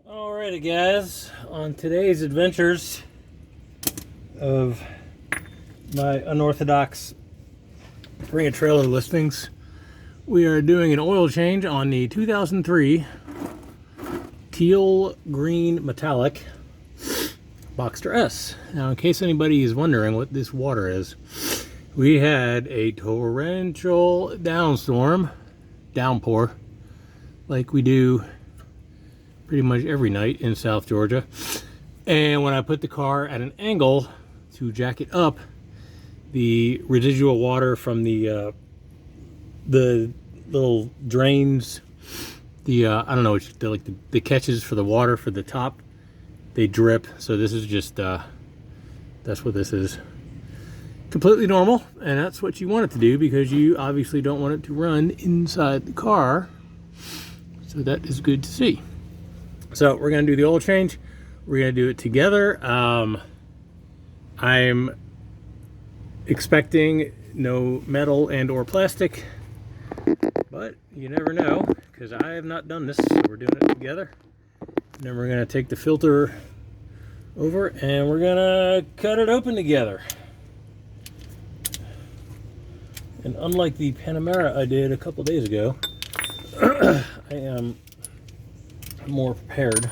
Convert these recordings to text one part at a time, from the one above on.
Alrighty guys, on today's adventures of my unorthodox Bring a Trailer listings, we are doing an oil change on the 2003 teal green metallic Boxster S. Now in case anybody is wondering what this water is, we had a torrential downpour like we do pretty much every night in South Georgia. And when I put the car at an angle to jack it up, the residual water from the little drains, I don't know, like the catches for the water for the top, they drip. So this is just, that's what this is. Completely normal, and that's what you want it to do because you obviously don't want it to run inside the car. So that is good to see. So we're going to do the oil change. We're going to do it together. I'm expecting no metal and or plastic, but you never know because I have not done this. So we're doing it together. And then we're going to take the filter over and we're going to cut it open together. And unlike the Panamera I did a couple days ago, I am more prepared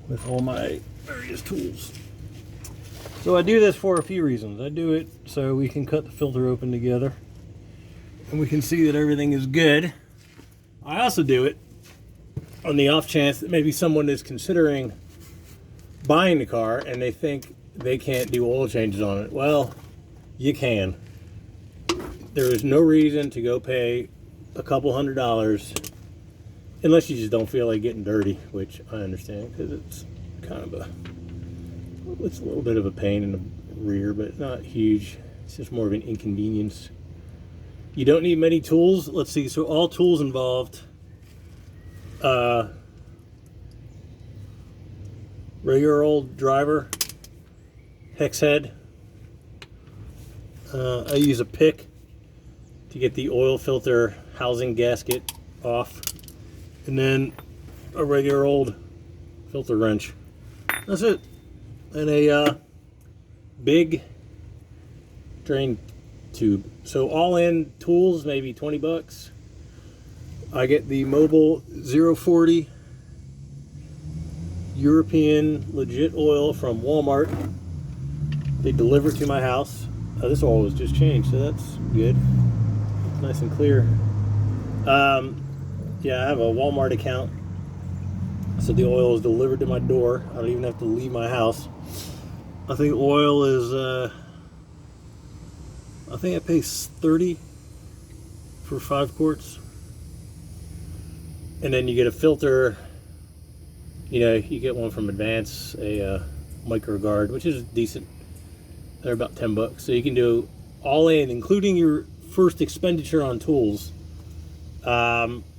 with all my various tools. So I do this for a few reasons. I do it so we can cut the filter open together and we can see that everything is good. I also do it on the off chance that maybe someone is considering buying the car and they think they can't do oil changes on it. Well, you can. There is no reason to go pay a couple $100 unless you just don't feel like getting dirty, which I understand because it's kind of it's a little bit of a pain in the rear, but not huge. It's just more of an inconvenience. You don't need many tools. Let's see, so all tools involved, regular old driver, hex head. I use a pick to get the oil filter housing gasket off, and then a regular old filter wrench. That's it. And a big drain tube. So all in tools, maybe 20 bucks. I get the Mobil 040 European legit oil from Walmart. They deliver it to my house. This oil was just changed, so that's good. It's nice and clear. Yeah, I have a Walmart account, so the oil is delivered to my door. I don't even have to leave my house. I think oil is, I think I pay $30 for 5 quarts. And then you get a filter, you know, you get one from Advance, a MicroGuard, which is decent. They're about 10 bucks. So you can do all in, including your first expenditure on tools,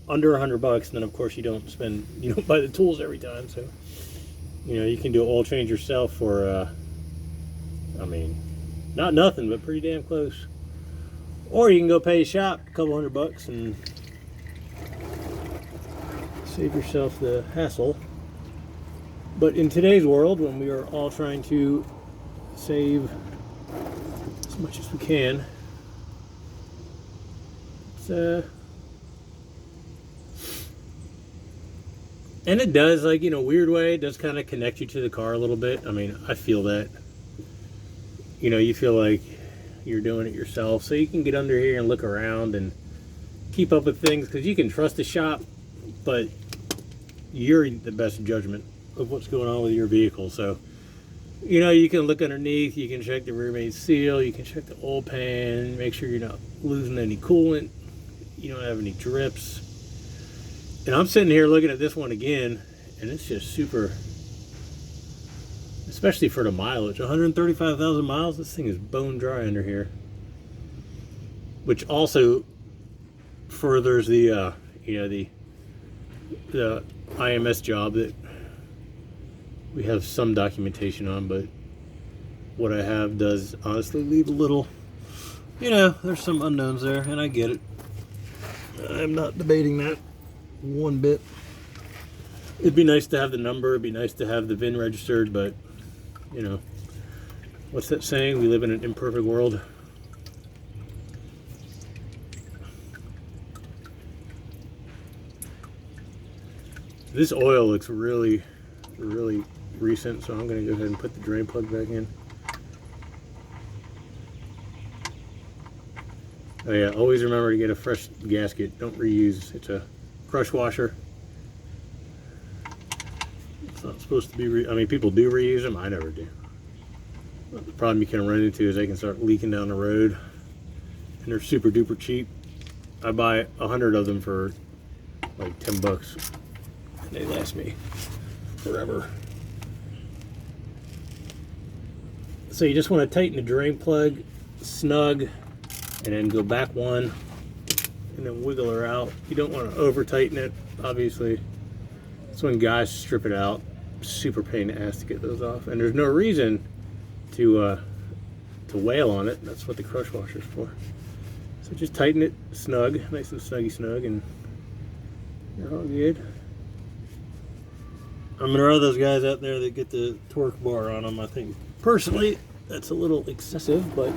under 100 bucks. And then of course you don't buy the tools every time. So, you know, you can do an oil change yourself for, I mean, not nothing, but pretty damn close. Or you can go pay a shop a couple $100 bucks and save yourself the hassle. But in today's world, when we are all trying to save as much as we can, it's and it does, like, in a weird way, it does kind of connect you to the car a little bit. I mean, I feel that. You know, you feel like you're doing it yourself, so you can get under here and look around and keep up with things, because you can trust the shop, but you're the best judgment of what's going on with your vehicle. So, you know, you can look underneath, you can check the rear main seal, you can check the oil pan, make sure you're not losing any coolant, you don't have any drips. And I'm sitting here looking at this one again, and it's just super, especially for the mileage. 135,000 miles, this thing is bone dry under here. Which also furthers the, you know, the IMS job that we have some documentation on, but what I have does honestly leave a little, you know, there's some unknowns there, and I get it. I'm not debating that one bit. It'd be nice to have the number, it'd be nice to have the VIN registered, but, you know, what's that saying? We live in an imperfect world. This oil looks really, really recent, so I'm going to go ahead and put the drain plug back in. Oh yeah, always remember to get a fresh gasket. Don't reuse. It's a crush washer. It's not supposed to be, I mean, people do reuse them. I never do. But the problem you can run into is they can start leaking down the road. And they're super duper cheap. I buy 100 of them for like 10 bucks. And they last me forever. So you just want to tighten the drain plug snug, and then go back one, and then wiggle her out. You don't want to over tighten it, obviously. That's when guys strip it out. Super pain in the ass to get those off. And there's no reason to wail on it. That's what the crush washer's for. So just tighten it snug, nice and snuggy snug, and you're all good. I mean, there are those guys out there that get the torque bar on them. I think personally that's a little excessive, but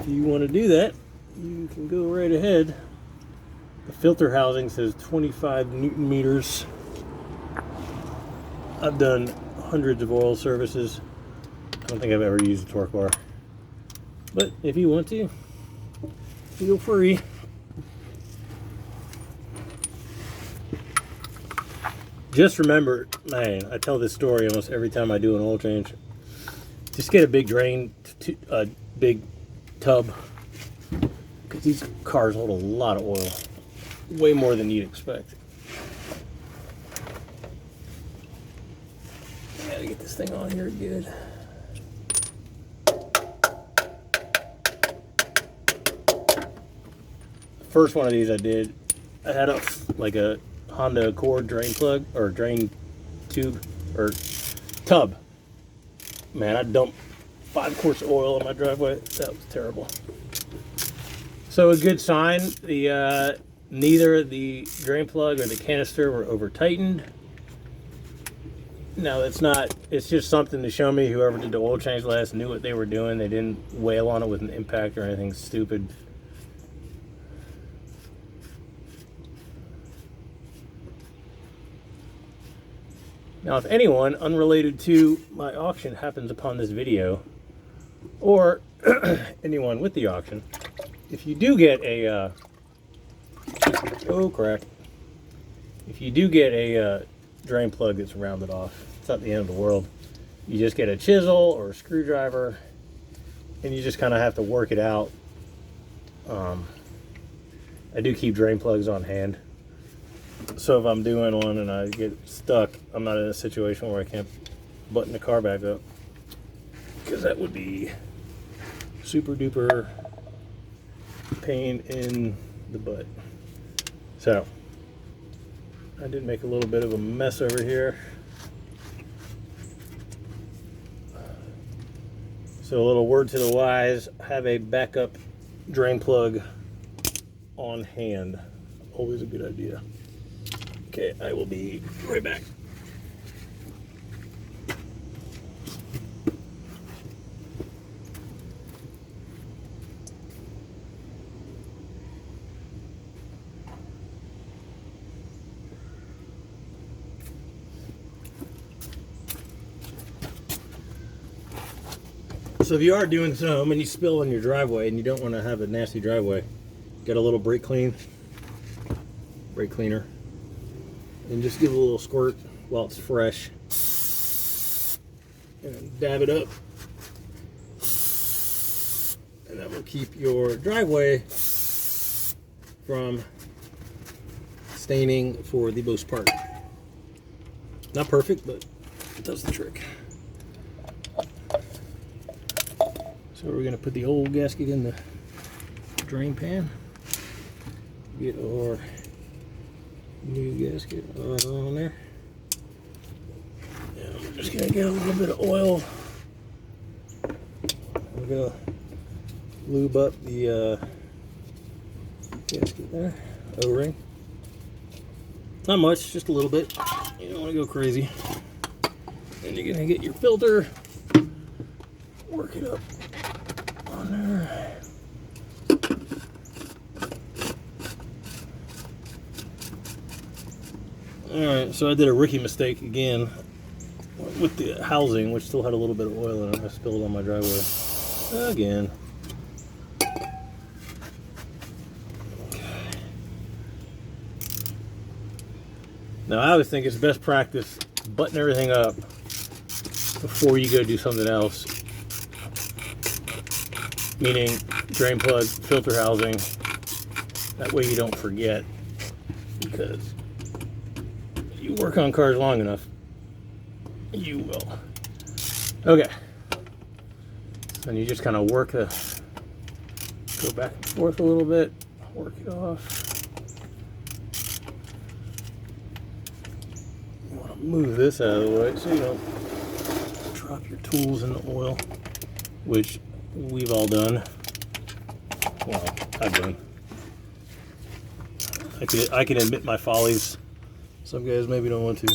if you want to do that, you can go right ahead. The filter housing says 25 Newton meters. I've done hundreds of oil services. I don't think I've ever used a torque bar. But if you want to, feel free. Just remember, man, I tell this story almost every time I do an oil change. Just get a big drain, a big tub, because these cars hold a lot of oil, way more than you'd expect. I gotta get this thing on here good. First one of these I did, I had like a Honda Accord drain plug, or drain tube, or tub. Man, I dumped 5 quarts of oil in my driveway. That was terrible. So a good sign, the neither the drain plug or the canister were over tightened. No, it's not. It's just something to show me whoever did the oil change last knew what they were doing. They didn't wail on it with an impact or anything stupid. Now, if anyone unrelated to my auction happens upon this video, or anyone with the auction, if you do get a, oh crap, if you do get a drain plug that's rounded off, it's not the end of the world. You just get a chisel or a screwdriver, and you just kind of have to work it out. I do keep drain plugs on hand. So if I'm doing one and I get stuck, I'm not in a situation where I can't button the car back up, because that would be super duper pain in the butt. So I did make a little bit of a mess over here. So a little word to the wise, have a backup drain plug on hand. Always a good idea. Okay, I will be right back. So if you are doing some and you spill in your driveway and you don't want to have a nasty driveway, get a little brake cleaner, and just give it a little squirt while it's fresh, and dab it up, and that will keep your driveway from staining for the most part. Not perfect, but it does the trick. So we're going to put the old gasket in the drain pan, get our new gasket on there. And we're just going to get a little bit of oil. We're going to lube up the gasket there, O-ring. Not much, just a little bit. You don't want to go crazy. Then you're gonna get your filter, work it up on there. Alright, so I did a rookie mistake again with the housing, which still had a little bit of oil in it. I spilled it on my driveway. Again. Now I always think it's best practice to button everything up before you go do something else. Meaning drain plug, filter housing. That way you don't forget. Because if you work on cars long enough, you will. Okay. And you just kind of work go back and forth a little bit, work it off. You want to move this out of the way so you don't drop your tools in the oil, which we've all done. Well, I've done. I can admit my follies. Some guys maybe don't want to.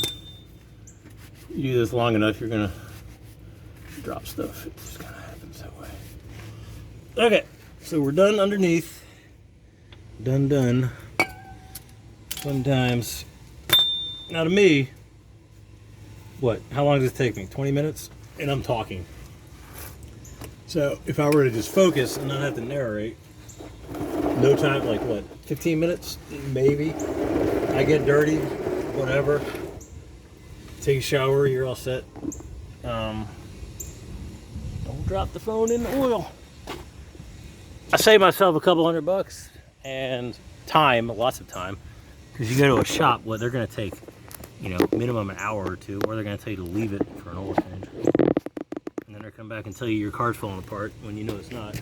You do this long enough, you're gonna drop stuff. It just kind of happens that way. Okay, so we're done underneath. Done. Fun times. Now to me, what? How long does it take me? 20 minutes? And I'm talking. So if I were to just focus and not have to narrate, no time, like what? 15 minutes? Maybe. I get dirty, whatever. Take a shower, you're all set. Don't drop the phone in the oil. I save myself a couple $100 and time, lots of time, because you go to a shop, what they're going to take, you know, minimum an hour or two, or they're going to tell you to leave it for an oil change. And then they'll come back and tell you your car's falling apart when you know it's not.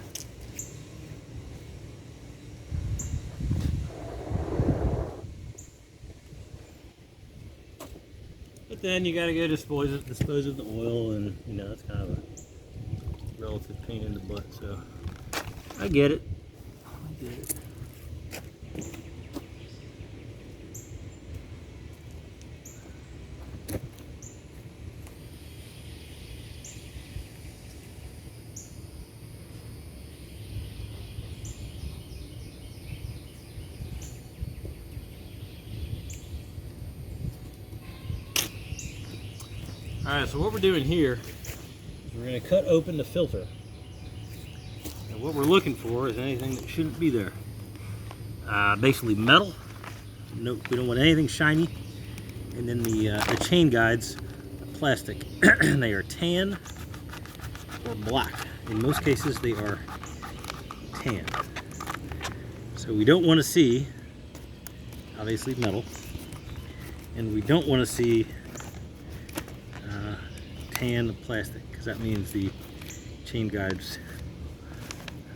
But then you gotta go dispose of the oil, and you know that's kind of a relative pain in the butt. So I get it. Alright, so what we're doing here is we're going to cut open the filter. And what we're looking for is anything that shouldn't be there. Basically metal. No, we don't want anything shiny. And then the chain guides, plastic. They are tan or black. In most cases they are tan. So we don't want to see, obviously, metal. And we don't want to see tan plastic, because that means the chain guides.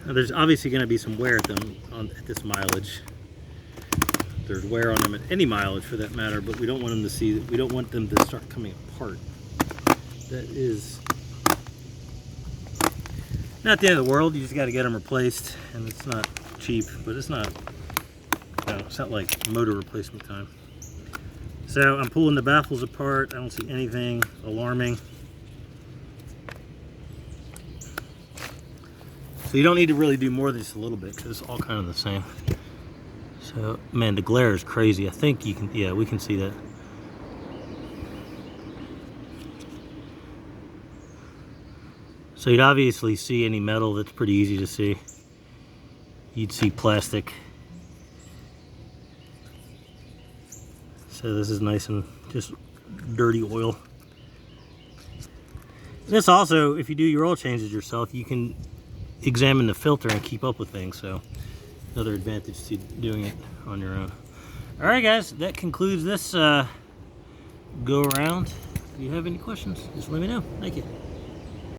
Now, there's obviously going to be some wear at them at this mileage. There's wear on them at any mileage for that matter, but we don't want them to see that. We don't want them to start coming apart. That is not the end of the world. You just got to get them replaced, and it's not cheap, but it's not, you know, it's not like motor replacement time. So I'm pulling the baffles apart. I don't see anything alarming. So you don't need to really do more than just a little bit, because it's all kind of the same. So, man, the glare is crazy. I think you can, yeah, we can see that. So you'd obviously see any metal. That's pretty easy to see. You'd see plastic. So this is nice and just dirty oil. This also, if you do your oil changes yourself, you can examine the filter and keep up with things. So another advantage to doing it on your own. All right, guys, that concludes this go around. If you have any questions, just let me know. Thank you.